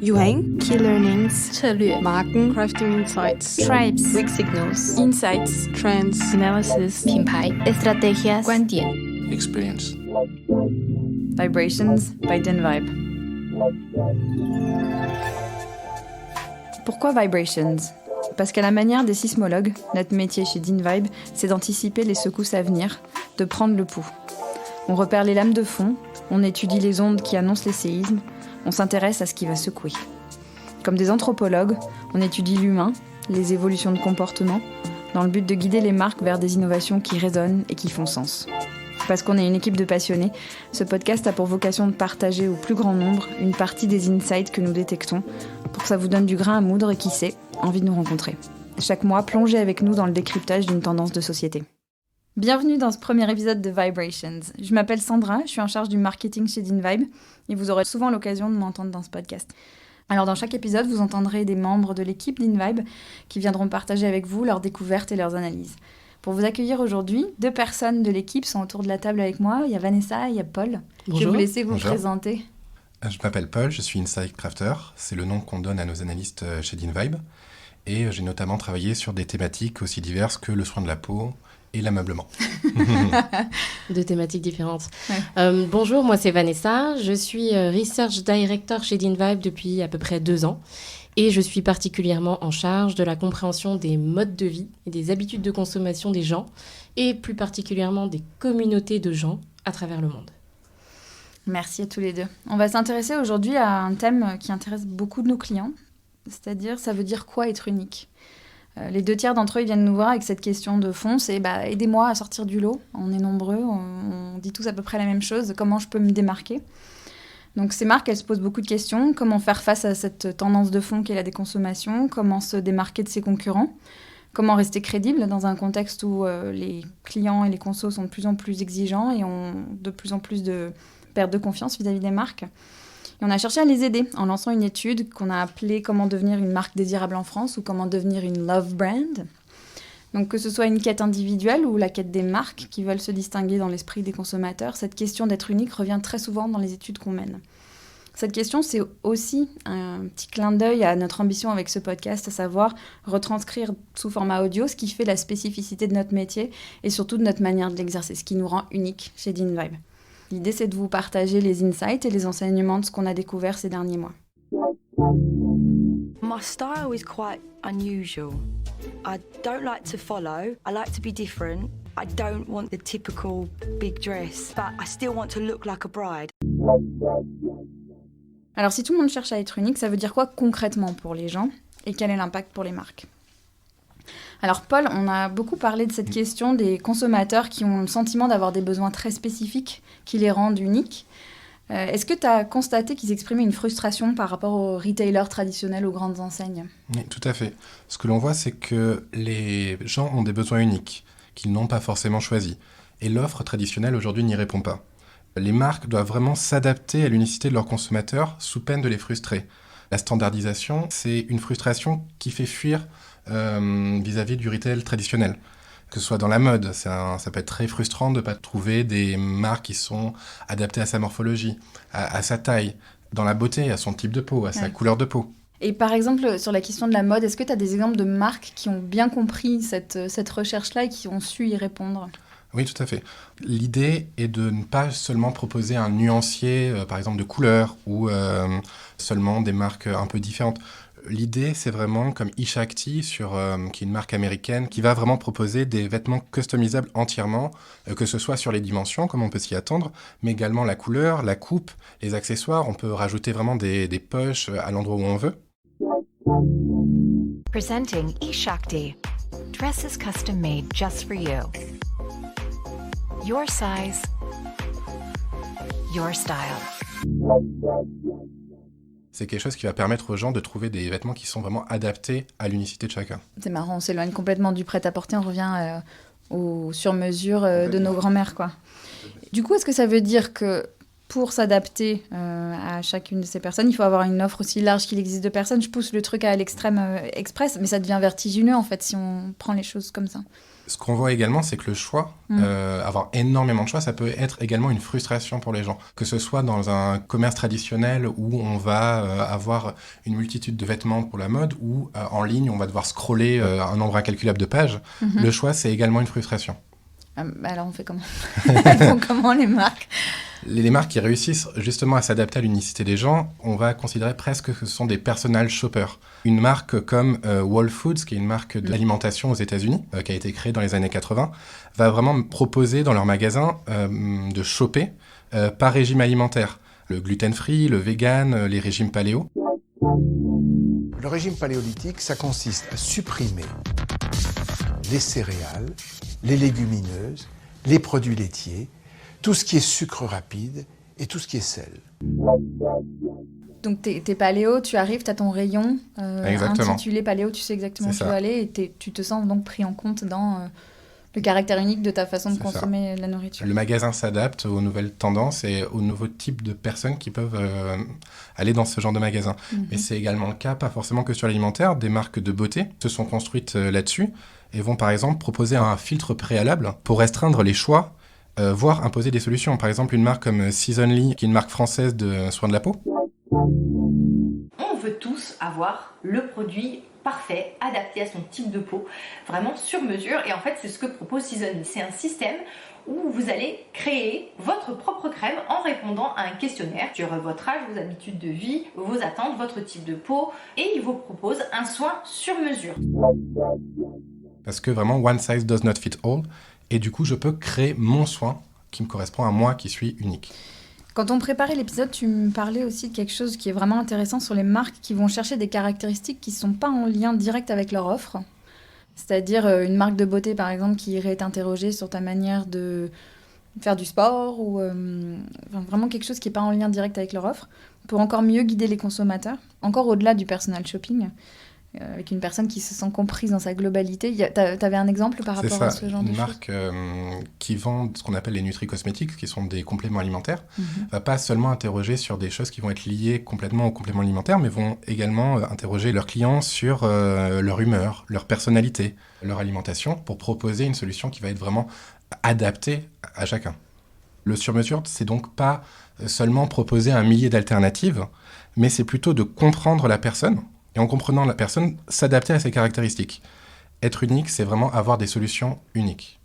Yuheng, Key Learnings, 策略 Marken, Crafting Insights, Tribes, Weak Signals, Insights, Trends, Analysis, 品牌 Estrategias, 观点 Experience. Vibrations by DinVibe. Pourquoi Vibrations ? Parce qu'à la manière des sismologues, notre métier chez DinVibe, c'est d'anticiper les secousses à venir, de prendre le pouls. On repère les lames de fond, on étudie les ondes qui annoncent les séismes, on s'intéresse à ce qui va secouer. Comme des anthropologues, on étudie l'humain, les évolutions de comportement, dans le but de guider les marques vers des innovations qui résonnent et qui font sens. Parce qu'on est une équipe de passionnés, ce podcast a pour vocation de partager au plus grand nombre une partie des insights que nous détectons, pour que ça vous donne du grain à moudre et qui sait, envie de nous rencontrer. Chaque mois, plongez avec nous dans le décryptage d'une tendance de société. Bienvenue dans ce premier épisode de Vibrations. Je m'appelle Sandra, je suis en charge du marketing chez DinVibe et vous aurez souvent l'occasion de m'entendre dans ce podcast. Alors dans chaque épisode, vous entendrez des membres de l'équipe DinVibe qui viendront partager avec vous leurs découvertes et leurs analyses. Pour vous accueillir aujourd'hui, 2 personnes de l'équipe sont autour de la table avec moi. Il y a Vanessa et il y a Paul. Bonjour. Je vais vous laisser vous Bonjour. présenter. Je m'appelle Paul, je suis Insight Crafter, c'est le nom qu'on donne à nos analystes chez DinVibe. Et j'ai notamment travaillé sur des thématiques aussi diverses que le soin de la peau et l'ameublement. 2 thématiques différentes. Ouais. Bonjour, moi c'est Vanessa, je suis Research Director chez DinVibe depuis à peu près 2 ans et je suis particulièrement en charge de la compréhension des modes de vie et des habitudes de consommation des gens et plus particulièrement des communautés de gens à travers le monde. Merci à tous les deux. On va s'intéresser aujourd'hui à un thème qui intéresse beaucoup de nos clients, c'est-à-dire ça veut dire quoi être unique ? Les 2 tiers d'entre eux ils viennent nous voir avec cette question de fond, c'est aidez-moi à sortir du lot. On est nombreux, on dit tous à peu près la même chose, comment je peux me démarquer ? Donc ces marques, elles se posent beaucoup de questions. Comment faire face à cette tendance de fond qu'est la déconsommation ? Comment se démarquer de ses concurrents ? Comment rester crédible dans un contexte où les clients et les consos sont de plus en plus exigeants et ont de plus en plus de perte de confiance vis-à-vis des marques ? Et on a cherché à les aider en lançant une étude qu'on a appelée « Comment devenir une marque désirable en France » ou « Comment devenir une love brand ». Donc que ce soit une quête individuelle ou la quête des marques qui veulent se distinguer dans l'esprit des consommateurs, cette question d'être unique revient très souvent dans les études qu'on mène. Cette question, c'est aussi un petit clin d'œil à notre ambition avec ce podcast, à savoir retranscrire sous format audio ce qui fait la spécificité de notre métier et surtout de notre manière de l'exercer, ce qui nous rend unique chez DinVibe. L'idée, c'est de vous partager les insights et les enseignements de ce qu'on a découvert ces derniers mois. My style is quite unusual. I don't like to follow. I like to be different. I don't want the typical big dress, but I still want to look like a bride. Alors si tout le monde cherche à être unique, ça veut dire quoi concrètement pour les gens et quel est l'impact pour les marques ? Alors Paul, on a beaucoup parlé de cette question des consommateurs qui ont le sentiment d'avoir des besoins très spécifiques qui les rendent uniques. Est-ce que tu as constaté qu'ils exprimaient une frustration par rapport aux retailers traditionnels, aux grandes enseignes ? Oui, tout à fait. Ce que l'on voit, c'est que les gens ont des besoins uniques, qu'ils n'ont pas forcément choisis. Et l'offre traditionnelle, aujourd'hui, n'y répond pas. Les marques doivent vraiment s'adapter à l'unicité de leurs consommateurs sous peine de les frustrer. La standardisation, c'est une frustration qui fait fuir vis-à-vis du retail traditionnel. Que ce soit dans la mode, ça peut être très frustrant de ne pas trouver des marques qui sont adaptées à sa morphologie, à sa taille, dans la beauté, à son type de peau, à sa couleur de peau. Et par exemple, sur la question de la mode, est-ce que tu as des exemples de marques qui ont bien compris cette recherche-là et qui ont su y répondre ? Oui, tout à fait. L'idée est de ne pas seulement proposer un nuancier, par exemple, de couleurs ou seulement des marques un peu différentes. L'idée, c'est vraiment comme Ishakti, qui est une marque américaine, qui va vraiment proposer des vêtements customisables entièrement, que ce soit sur les dimensions, comme on peut s'y attendre, mais également la couleur, la coupe, les accessoires. On peut rajouter vraiment des poches à l'endroit où on veut. Presenting eShakti. Dresses custom made just for you. Your size, your style. C'est quelque chose qui va permettre aux gens de trouver des vêtements qui sont vraiment adaptés à l'unicité de chacun. C'est marrant, on s'éloigne complètement du prêt-à-porter, on revient au sur-mesure de nos grands-mères, quoi. Du coup, est-ce que ça veut dire que pour s'adapter à chacune de ces personnes, il faut avoir une offre aussi large qu'il existe de personnes ? Je pousse le truc à l'extrême express, mais ça devient vertigineux, en fait, si on prend les choses comme ça. Ce qu'on voit également, c'est que le choix, avoir énormément de choix, ça peut être également une frustration pour les gens. Que ce soit dans un commerce traditionnel où on va avoir une multitude de vêtements pour la mode, ou en ligne, on va devoir scroller un nombre incalculable de pages. Le choix, c'est également une frustration. Alors on fait comment? Elles font comment les marques? Les marques qui réussissent justement à s'adapter à l'unicité des gens, on va considérer presque que ce sont des personal shoppers. Une marque comme Whole Foods, qui est une marque de l'alimentation aux États-Unis, qui a été créée dans les années 80, va vraiment proposer dans leur magasin de shopper par régime alimentaire. Le gluten-free, le vegan, les régimes paléo. Le régime paléolithique, ça consiste à supprimer les céréales, les légumineuses, les produits laitiers, tout ce qui est sucre rapide et tout ce qui est sel. Donc t'es paléo, tu arrives, t'as ton rayon intitulé paléo, tu sais exactement où tu vas aller et tu te sens donc pris en compte dans le caractère unique de ta façon de consommer la nourriture. Le magasin s'adapte aux nouvelles tendances et aux nouveaux types de personnes qui peuvent aller dans ce genre de magasin. Mais c'est également le cas, pas forcément que sur l'alimentaire, des marques de beauté se sont construites là-dessus et vont par exemple proposer un filtre préalable pour restreindre les choix, voire imposer des solutions. Par exemple, une marque comme Seasonly, qui est une marque française de soins de la peau. On veut tous avoir le produit parfait, adapté à son type de peau, vraiment sur mesure. Et en fait, c'est ce que propose Seasonly. C'est un système où vous allez créer votre propre crème en répondant à un questionnaire sur votre âge, vos habitudes de vie, vos attentes, votre type de peau. Et il vous propose un soin sur mesure. Parce que vraiment, one size does not fit all. Et du coup, je peux créer mon soin qui me correspond à moi, qui suis unique. Quand on préparait l'épisode, tu me parlais aussi de quelque chose qui est vraiment intéressant sur les marques qui vont chercher des caractéristiques qui ne sont pas en lien direct avec leur offre. C'est-à-dire une marque de beauté, par exemple, qui irait t'interroger sur ta manière de faire du sport ou vraiment quelque chose qui n'est pas en lien direct avec leur offre pour encore mieux guider les consommateurs, encore au-delà du personal shopping. Avec une personne qui se sent comprise dans sa globalité. T'avais un exemple par rapport à ce genre de choses? Une marque qui vend ce qu'on appelle les nutri-cosmétiques, qui sont des compléments alimentaires, va pas seulement interroger sur des choses qui vont être liées complètement aux compléments alimentaires, mais vont également interroger leurs clients sur leur humeur, leur personnalité, leur alimentation, pour proposer une solution qui va être vraiment adaptée à chacun. Le sur-mesure, c'est donc pas seulement proposer un millier d'alternatives, mais c'est plutôt de comprendre la personne, et en comprenant la personne, s'adapter à ses caractéristiques. Être unique, c'est vraiment avoir des solutions uniques.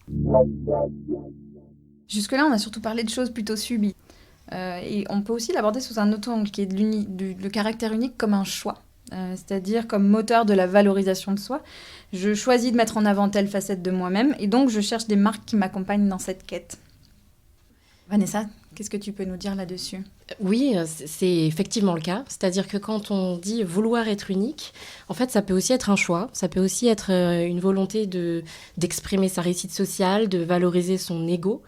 Jusque-là, on a surtout parlé de choses plutôt subies. Et on peut aussi l'aborder sous un autre angle, qui est le caractère unique comme un choix. C'est-à-dire comme moteur de la valorisation de soi. Je choisis de mettre en avant telle facette de moi-même, et donc je cherche des marques qui m'accompagnent dans cette quête. Vanessa, qu'est-ce que tu peux nous dire là-dessus ? Oui, c'est effectivement le cas. C'est-à-dire que quand on dit vouloir être unique, en fait, ça peut aussi être un choix. Ça peut aussi être une volonté d'exprimer sa réussite sociale, de valoriser son ego.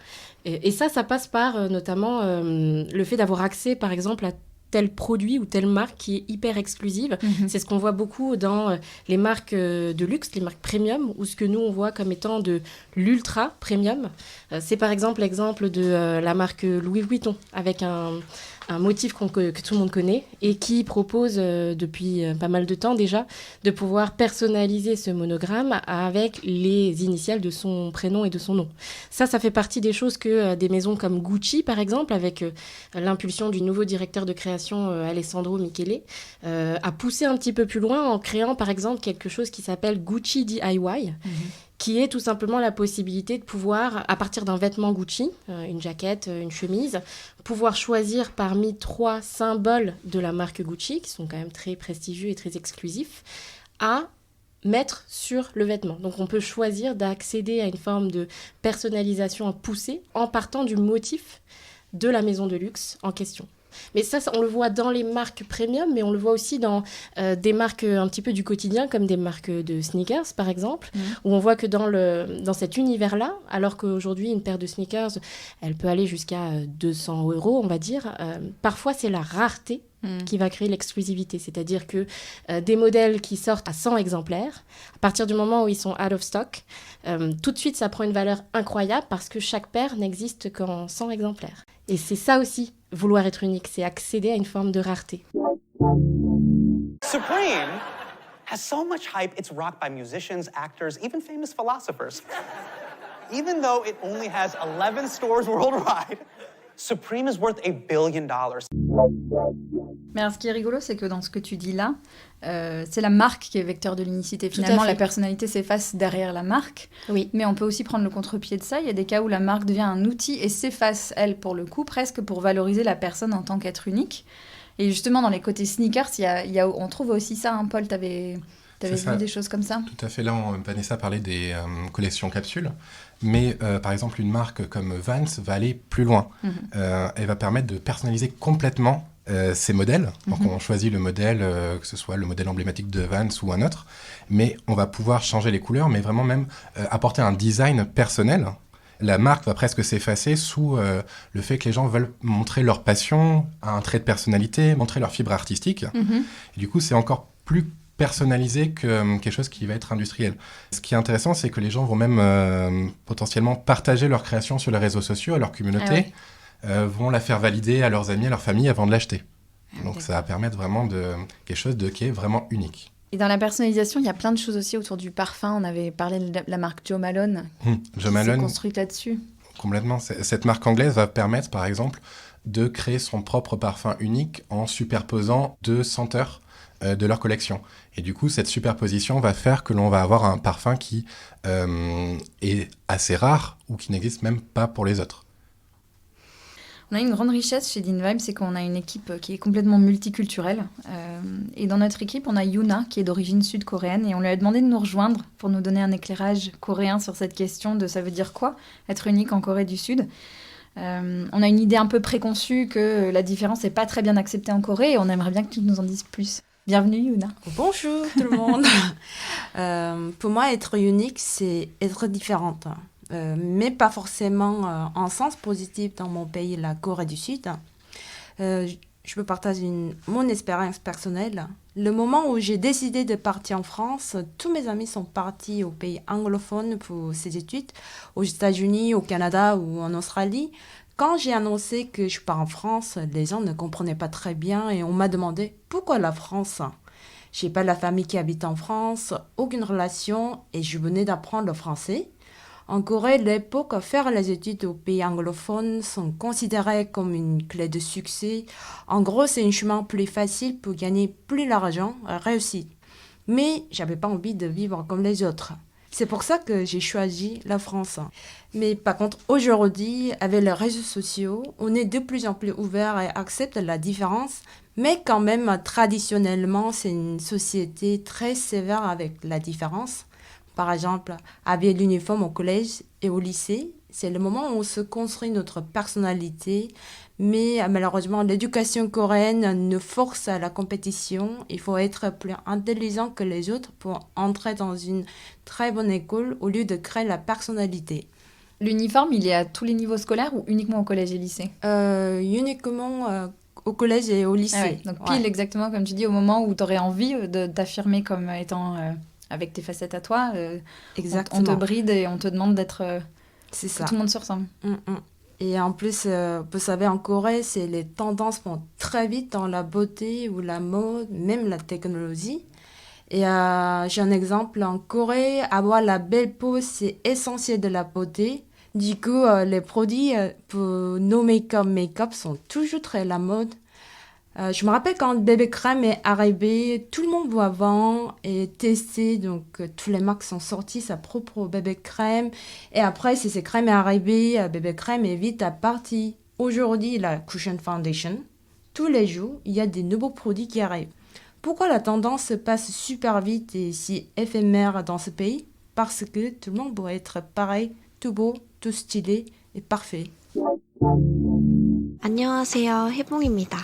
Et ça passe par notamment le fait d'avoir accès, par exemple, à tel produit ou telle marque qui est hyper exclusive. C'est ce qu'on voit beaucoup dans les marques de luxe, les marques premium, ou ce que nous, on voit comme étant de l'ultra premium. C'est par exemple l'exemple de la marque Louis Vuitton, avec un motif que tout le monde connaît et qui propose depuis pas mal de temps déjà de pouvoir personnaliser ce monogramme avec les initiales de son prénom et de son nom. Ça fait partie des choses que des maisons comme Gucci, par exemple, avec l'impulsion du nouveau directeur de création Alessandro Michele, a poussé un petit peu plus loin en créant par exemple quelque chose qui s'appelle Gucci DIY, qui est tout simplement la possibilité de pouvoir, à partir d'un vêtement Gucci, une jaquette, une chemise, pouvoir choisir parmi 3 symboles de la marque Gucci, qui sont quand même très prestigieux et très exclusifs, à mettre sur le vêtement. Donc on peut choisir d'accéder à une forme de personnalisation poussée en partant du motif de la maison de luxe en question. Mais ça, on le voit dans les marques premium, mais on le voit aussi dans des marques un petit peu du quotidien, comme des marques de sneakers, par exemple, où on voit que dans cet univers-là, alors qu'aujourd'hui, une paire de sneakers, elle peut aller jusqu'à 200 €, on va dire, parfois, c'est la rareté qui va créer l'exclusivité. C'est-à-dire que des modèles qui sortent à 100 exemplaires, à partir du moment où ils sont out of stock, tout de suite, ça prend une valeur incroyable parce que chaque paire n'existe qu'en 100 exemplaires. Et c'est ça aussi, vouloir être unique, c'est accéder à une forme de rareté. Supreme has so much hype it's rocked by musicians, actors, even famous philosophers. Even though it only has 11 stores worldwide, Supreme is worth $1 billion. Mais alors, ce qui est rigolo, c'est que dans ce que tu dis là, c'est la marque qui est vecteur de l'unicité. Tout à Finalement, fait. la personnalité s'efface derrière la marque. Oui. Mais on peut aussi prendre le contre-pied de ça. Il y a des cas où la marque devient un outil et s'efface, elle, pour le coup, presque pour valoriser la personne en tant qu'être unique. Et justement, dans les côtés sneakers, on trouve aussi ça, hein, Paul, t'avais C'est ça. vu des choses comme ça? Tout à fait. Là, Vanessa parlait des collections capsules. Mais par exemple, une marque comme Vans va aller plus loin. Elle va permettre de personnaliser complètement ces modèles. Donc, on choisit le modèle, que ce soit le modèle emblématique de Vans ou un autre. Mais on va pouvoir changer les couleurs, mais vraiment même apporter un design personnel. La marque va presque s'effacer sous le fait que les gens veulent montrer leur passion, un trait de personnalité, montrer leur fibre artistique. Et du coup, c'est encore plus personnalisé que quelque chose qui va être industriel. Ce qui est intéressant, c'est que les gens vont même potentiellement partager leur création sur les réseaux sociaux à leur communauté, vont la faire valider à leurs amis, à leur famille avant de l'acheter. Donc ça va permettre vraiment de quelque chose qui est vraiment unique. Et dans la personnalisation, il y a plein de choses aussi autour du parfum. On avait parlé de la marque Jo Malone, Jo qui Malone, s'est construite là-dessus. complètement. Cette marque anglaise va permettre, par exemple, de créer son propre parfum unique en superposant 2 senteurs de leur collection. Et du coup, cette superposition va faire que l'on va avoir un parfum qui est assez rare ou qui n'existe même pas pour les autres. On a une grande richesse chez Dean Vibe, c'est qu'on a une équipe qui est complètement multiculturelle. Et dans notre équipe, on a Yuna, qui est d'origine sud-coréenne, et on lui a demandé de nous rejoindre pour nous donner un éclairage coréen sur cette question de ça veut dire quoi, être unique en Corée du Sud. On a une idée un peu préconçue que la différence n'est pas très bien acceptée en Corée, et on aimerait bien que tu nous en dises plus. Bienvenue, Yuna. Bonjour tout le monde. Pour moi, être unique, c'est être différente. Mais pas forcément en sens positif dans mon pays, la Corée du Sud. Je peux partager mon expérience personnelle. Le moment où j'ai décidé de partir en France, tous mes amis sont partis au pays anglophone pour ses études, aux États-Unis, au Canada ou en Australie. Quand j'ai annoncé que je pars en France, les gens ne comprenaient pas très bien et on m'a demandé pourquoi la France. Je n'ai pas la famille qui habite en France, aucune relation et je venais d'apprendre le français. En Corée, à l'époque, faire les études au pays anglophone sont considérées comme une clé de succès. En gros, c'est un chemin plus facile pour gagner plus d'argent, réussir. Mais j'avais pas envie de vivre comme les autres. C'est pour ça que j'ai choisi la France. Mais par contre, aujourd'hui, avec les réseaux sociaux, on est de plus en plus ouvert et accepte la différence. Mais quand même, traditionnellement, c'est une société très sévère avec la différence. Par exemple, avec l'uniforme au collège et au lycée, c'est le moment où on se construit notre personnalité. Mais malheureusement, l'éducation coréenne nous force à la compétition. Il faut être plus intelligent que les autres pour entrer dans une très bonne école au lieu de créer la personnalité. L'uniforme, il est à tous les niveaux scolaires ou uniquement au collège et lycée? Uniquement au collège et au lycée. Ah ouais, donc pile exactement comme tu dis, au moment où tu aurais envie de t'affirmer comme étant... avec tes facettes à toi, Exactement. On te bride et on te demande d'être... c'est que ça. tout le monde se ressemble. Et en plus, vous savez, en Corée, les tendances vont très vite dans la beauté ou la mode, même la technologie. Et j'ai un exemple. En Corée, avoir la belle peau, c'est essentiel de la beauté. Du coup, les produits pour nos make-up sont toujours très à la mode. Je me rappelle quand bébé crème est arrivé, tout le monde voit avant et testé, donc toutes les marques sont sorties sa propre bébé crème. Et après, si ces crèmes est arrivé, bébé crème est vite à partie. Aujourd'hui, la Cushion Foundation, tous les jours, il y a des nouveaux produits qui arrivent. Pourquoi la tendance se passe super vite et si éphémère dans ce pays? Parce que tout le monde doit être pareil, tout beau, tout stylé et parfait. 안녕하세요, 혜봉입니다.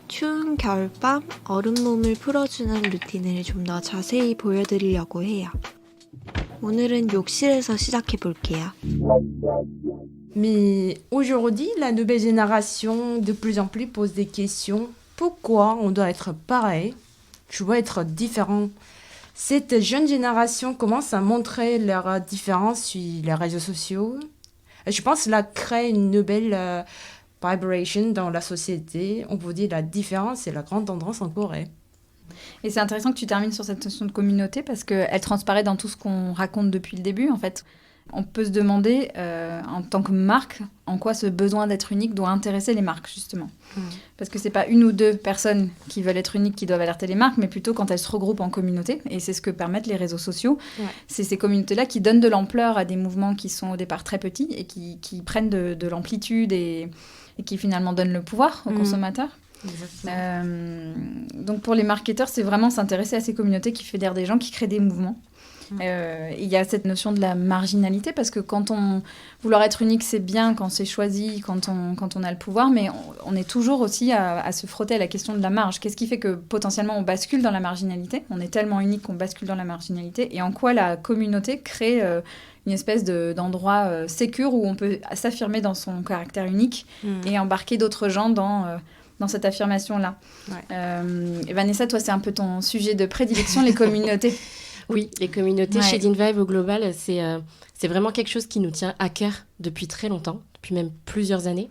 추운 겨울밤 얼음 몸을 풀어주는 루틴을 좀 더 자세히 보여드리려고 해요. 오늘은 욕실에서 시작해 볼게요. Mais aujourd'hui, la nouvelle génération de plus en plus pose des questions. Pourquoi on doit être pareil? Je dois être différent. Cette jeune génération commence à montrer leurs différences sur les réseaux sociaux. Je pense que cela crée une nouvelle vibration dans la société. On vous dit la différence, c'est la grande tendance en Corée. Et c'est intéressant que tu termines sur cette notion de communauté parce qu'elle transparaît dans tout ce qu'on raconte depuis le début, en fait. On peut se demander, en tant que marque, en quoi ce besoin d'être unique doit intéresser les marques, justement. Parce que c'est pas une ou deux personnes qui veulent être uniques qui doivent alerter les marques, mais plutôt quand elles se regroupent en communauté. Et c'est ce que permettent les réseaux sociaux. Ouais. C'est ces communautés-là qui donnent de l'ampleur à des mouvements qui sont au départ très petits et qui prennent de l'amplitude et qui finalement donnent le pouvoir aux consommateurs. Donc pour les marketeurs, c'est vraiment s'intéresser à ces communautés qui fédèrent des gens, qui créent des mouvements. Il y a cette notion de la marginalité parce que vouloir être unique, c'est bien quand c'est choisi, quand on a le pouvoir, mais on est toujours aussi à se frotter à la question de la marge. Qu'est-ce qui fait que potentiellement on bascule dans la marginalité ? On est tellement unique qu'on bascule dans la marginalité. Et en quoi la communauté crée une espèce d'endroit sécure où on peut s'affirmer dans son caractère unique et embarquer d'autres gens dans cette affirmation-là. Et Vanessa, toi, c'est un peu ton sujet de prédilection, les communautés. Oui, les communautés chez Dinvibe au global, c'est vraiment quelque chose qui nous tient à cœur depuis très longtemps, depuis même plusieurs années.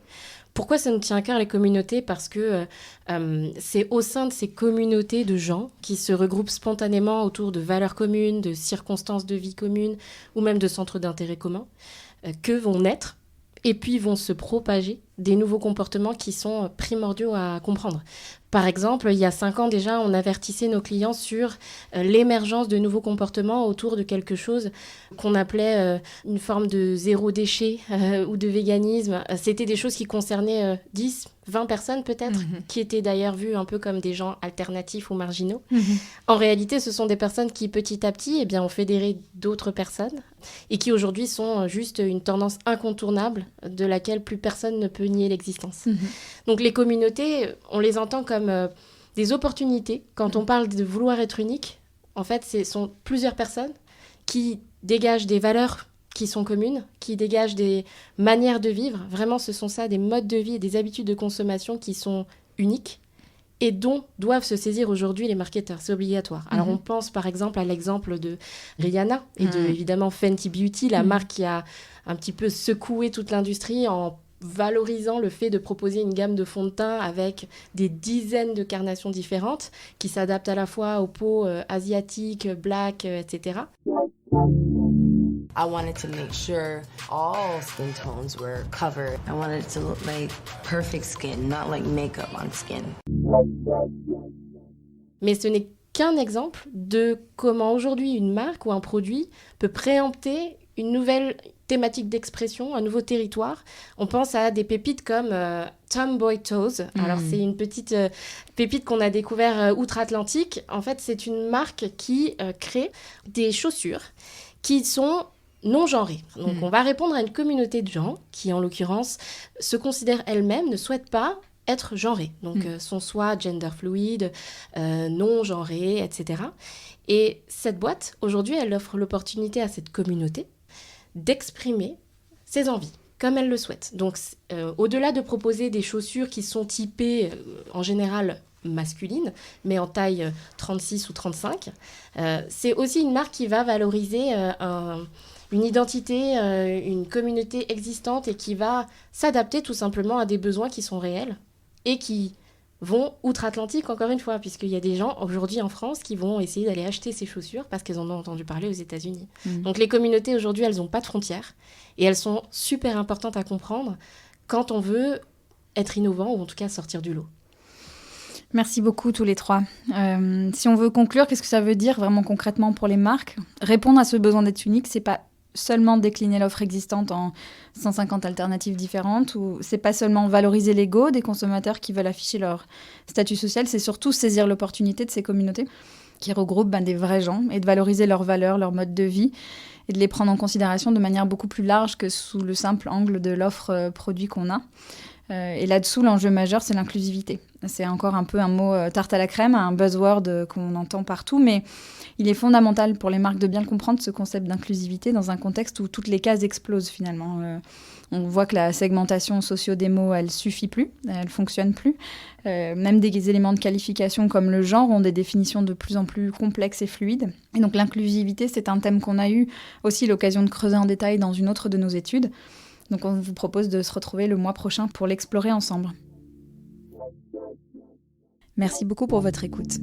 Pourquoi ça nous tient à cœur, les communautés ? Parce que c'est au sein de ces communautés de gens qui se regroupent spontanément autour de valeurs communes, de circonstances de vie communes ou même de centres d'intérêt communs que vont naître et puis vont se propager des nouveaux comportements qui sont primordiaux à comprendre. Par exemple, il y a 5 ans déjà, on avertissait nos clients sur l'émergence de nouveaux comportements autour de quelque chose qu'on appelait une forme de zéro déchet ou de véganisme. C'était des choses qui concernaient 10, 20 personnes peut-être, qui étaient d'ailleurs vues un peu comme des gens alternatifs ou marginaux. En réalité, ce sont des personnes qui, petit à petit, ont fédéré d'autres personnes et qui aujourd'hui sont juste une tendance incontournable de laquelle plus personne ne peut nier l'existence. Donc les communautés, on les entend comme des opportunités. Quand on parle de vouloir être unique, en fait, ce sont plusieurs personnes qui dégagent des valeurs qui sont communes, qui dégagent des manières de vivre. Vraiment, ce sont ça, des modes de vie et des habitudes de consommation qui sont uniques et dont doivent se saisir aujourd'hui les marketeurs. C'est obligatoire. Alors, on pense par exemple à l'exemple de Rihanna et de, évidemment, Fenty Beauty, la marque qui a un petit peu secoué toute l'industrie en valorisant le fait de proposer une gamme de fond de teint avec des dizaines de carnations différentes qui s'adaptent à la fois aux peaux asiatiques, black, etc. I wanted to make sure all skin tones were covered. I wanted it to look like perfect skin, not like makeup on skin. Mais ce n'est qu'un exemple de comment aujourd'hui une marque ou un produit peut préempter une nouvelle thématique d'expression, un nouveau territoire. On pense à des pépites comme Tomboy Toes. Alors, c'est une petite pépite qu'on a découvert outre-Atlantique. En fait, c'est une marque qui crée des chaussures qui sont non genrées. Donc, on va répondre à une communauté de gens qui, en l'occurrence, se considèrent elles-mêmes, ne souhaitent pas être genrées. Donc, sont soit gender fluide, non genrées, etc. Et cette boîte, aujourd'hui, elle offre l'opportunité à cette communauté d'exprimer ses envies, comme elle le souhaite. Donc, au-delà de proposer des chaussures qui sont typées, en général, masculines, mais en taille 36 ou 35, c'est aussi une marque qui va valoriser une identité, une communauté existante et qui va s'adapter tout simplement à des besoins qui sont réels et qui vont outre-Atlantique, encore une fois, puisqu'il y a des gens, aujourd'hui en France, qui vont essayer d'aller acheter ces chaussures parce qu'elles en ont entendu parler aux États-Unis. Donc les communautés, aujourd'hui, elles n'ont pas de frontières et elles sont super importantes à comprendre quand on veut être innovant ou en tout cas sortir du lot. Merci beaucoup tous les trois. Si on veut conclure, qu'est-ce que ça veut dire vraiment concrètement pour les marques ? Répondre à ce besoin d'être unique, c'est pas seulement décliner l'offre existante en 150 alternatives différentes, ou c'est pas seulement valoriser l'ego des consommateurs qui veulent afficher leur statut social, c'est surtout saisir l'opportunité de ces communautés qui regroupent des vrais gens et de valoriser leurs valeurs, leur mode de vie et de les prendre en considération de manière beaucoup plus large que sous le simple angle de l'offre produit qu'on a. Et là-dessous, l'enjeu majeur, c'est l'inclusivité. C'est encore un peu un mot tarte à la crème, un buzzword qu'on entend partout, mais il est fondamental pour les marques de bien le comprendre, ce concept d'inclusivité, dans un contexte où toutes les cases explosent finalement. On voit que la segmentation socio-démo, elle suffit plus, elle fonctionne plus. Même des éléments de qualification comme le genre ont des définitions de plus en plus complexes et fluides. Et donc l'inclusivité, c'est un thème qu'on a eu aussi l'occasion de creuser en détail dans une autre de nos études. Donc on vous propose de se retrouver le mois prochain pour l'explorer ensemble. Merci beaucoup pour votre écoute.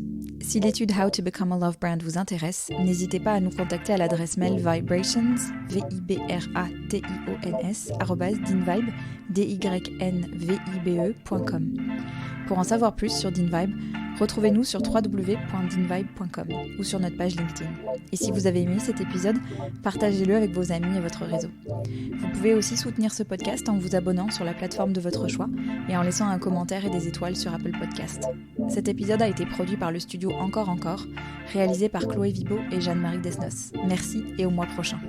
Si l'étude How to Become a Love Brand vous intéresse, n'hésitez pas à nous contacter à l'adresse mail vibrations, vibrations, @dynvibe, dynvibe.com. Pour en savoir plus sur Dynvibe, retrouvez-nous sur www.dynvibe.com ou sur notre page LinkedIn. Et si vous avez aimé cet épisode, partagez-le avec vos amis et votre réseau. Vous pouvez aussi soutenir ce podcast en vous abonnant sur la plateforme de votre choix et en laissant un commentaire et des étoiles sur Apple Podcast. Cet épisode a été produit par le studio Encore, réalisé par Chloé Vibo et Jeanne-Marie Desnos. Merci et au mois prochain.